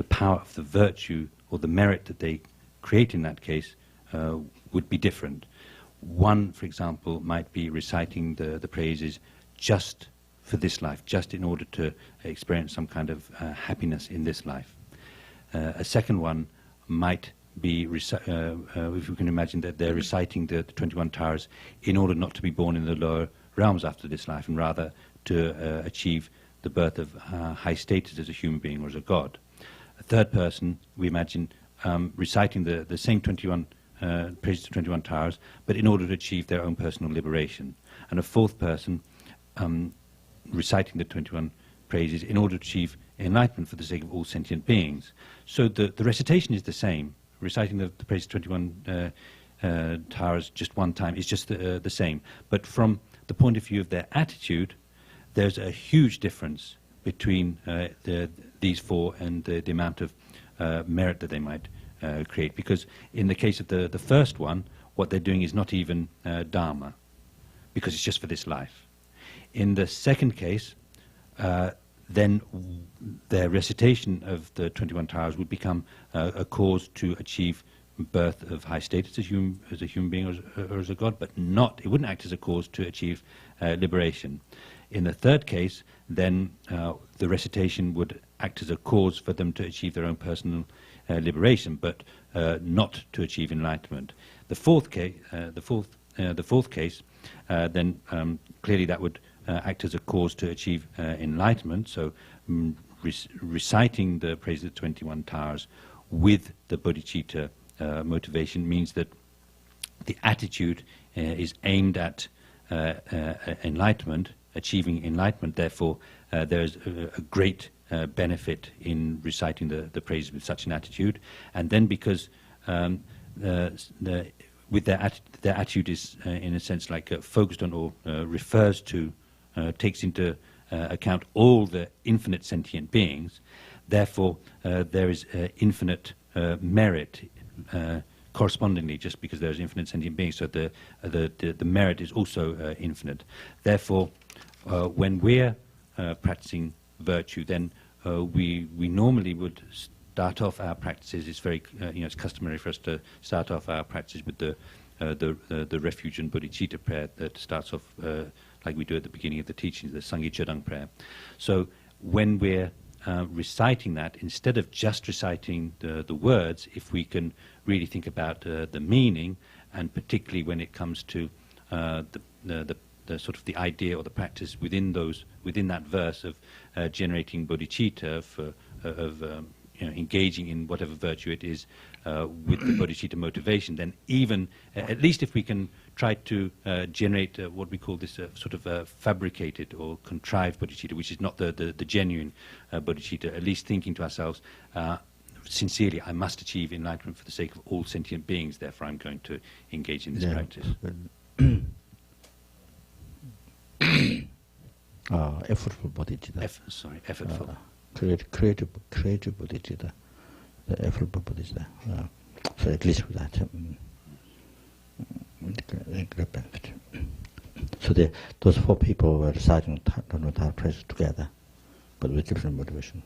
power of the virtue or the merit that they create in that case would be different. One, for example, might be reciting the praises just for this life, just in order to experience some kind of happiness in this life. A second one might be, if you can imagine that they're reciting the 21 Taras in order not to be born in the lower realms after this life, and rather to achieve the birth of high status as a human being or as a god. A third person, we imagine, reciting the same 21 praises to 21 Taras, but in order to achieve their own personal liberation. And a fourth person, reciting the 21 praises in order to achieve enlightenment for the sake of all sentient beings. So the recitation is the same. Reciting the praises 21 Taras just one time is just the same. But from the point of view of their attitude, there's a huge difference between these four and the amount of merit that they might create. Because in the case of the first one, what they're doing is not even Dharma, because it's just for this life. In the second case, then their recitation of the 21 Taras would become a cause to achieve birth of high status as a human being or as a god, but it wouldn't act as a cause to achieve liberation. In the third case, then the recitation would act as a cause for them to achieve their own personal liberation, but not to achieve enlightenment. The fourth case, then clearly that would act as a cause to achieve enlightenment. So reciting the praises of 21 Taras with the bodhicitta motivation means that the attitude is aimed at enlightenment, achieving enlightenment. Therefore, there is a great benefit in reciting the praises with such an attitude. And then because with their attitude is in a sense like focused on or refers to, takes into account all the infinite sentient beings, therefore there is infinite merit correspondingly, just because there is infinite sentient beings, so the merit is also infinite. Therefore, when we're practicing virtue, then we normally would start off our practices. It's very it's customary for us to start off our practices with the refuge and bodhicitta prayer that starts off like we do at the beginning of the teachings, the Sanghi Chodang prayer. So when we're reciting that, instead of just reciting the words, if we can really think about the meaning, and particularly when it comes to the sort of the idea or the practice within that verse of generating bodhicitta, of engaging in whatever virtue it is with the bodhicitta motivation, then even, at least if we can try to generate what we call this sort of fabricated or contrived bodhicitta, which is not the genuine bodhicitta, at least thinking to ourselves, sincerely, I must achieve enlightenment for the sake of all sentient beings, therefore I'm going to engage in this practice. Effortful bodhicitta. Effortful. Creative bodhicitta. The effortful bodhicitta. So at least with that, great benefit. So those 4 people were reciting Dharma prayers together, but with different motivations.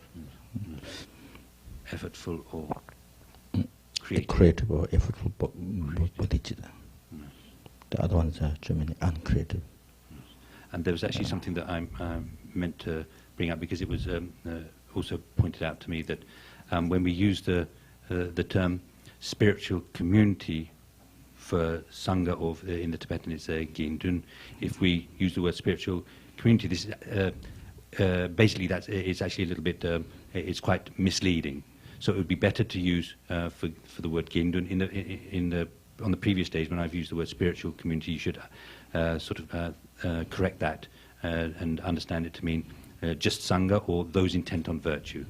Effortful or creative. Creative or effortful bodhicitta. The other ones are generally uncreative. And there was actually something that I meant to bring up, because it was also pointed out to me that when we use the term spiritual community for Sangha, or in the Tibetan it's Gendun, if we use the word spiritual community, this basically it's actually a little bit, it's quite misleading. So it would be better to use for the word Gendun. On the previous days when I've used the word spiritual community, you should sort of correct that and understand it to mean just Sangha or those intent on virtue.